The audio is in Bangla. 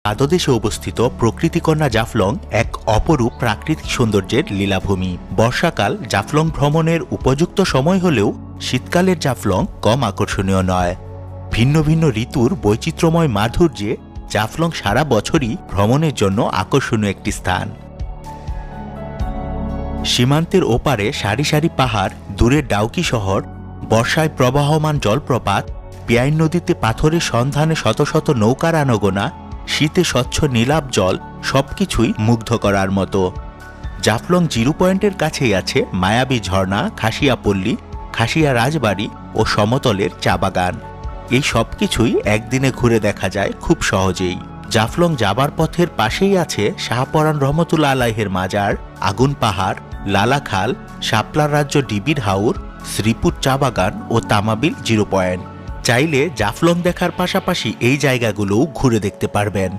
পাদদেশে অবস্থিত প্রকৃতিকন্যা জাফলং এক অপরূপ প্রাকৃতিক সৌন্দর্যের লীলাভূমি। বর্ষাকাল জাফলং ভ্রমণের উপযুক্ত সময় হলেও শীতকালের জাফলং কম আকর্ষণীয় নয়। ভিন্ন ভিন্ন ঋতুর বৈচিত্র্যময় মাধুর্যে জাফলং সারা বছরই ভ্রমণের জন্য আকর্ষণীয় একটি স্থান। সীমান্তের ওপারে সারি সারি পাহাড়, দূরের ডাউকি শহর, বর্ষায় প্রবাহমান জলপ্রপাত, পিয়াইন নদীতে পাথরের সন্ধানে শত শত নৌকার আনাগোনা, শীতে স্বচ্ছ নীলাভ জল, সবকিছুই মুগ্ধ করার মতো। জাফলং জিরো পয়েন্টের কাছেই আছে মায়াবী ঝর্ণা, খাসিয়াপল্লী, খাসিয়া রাজবাড়ি ও সমতলের চা বাগান। এই সবকিছুই একদিনে ঘুরে দেখা যায় খুব সহজেই। জাফলং যাবার পথের পাশেই আছে শাহপরান রহমতুল্লাহ আলাইহের মাজার, আগুন পাহাড়, লালাখাল, শাপলার রাজ্য ডিবির হাওর, শ্রীপুর চা বাগান ও তামাবিল জিরো পয়েন্ট। চাইলে জাফলং দেখার পাশাপাশি এই জায়গাগুলোও ঘুরে দেখতে পারবেন।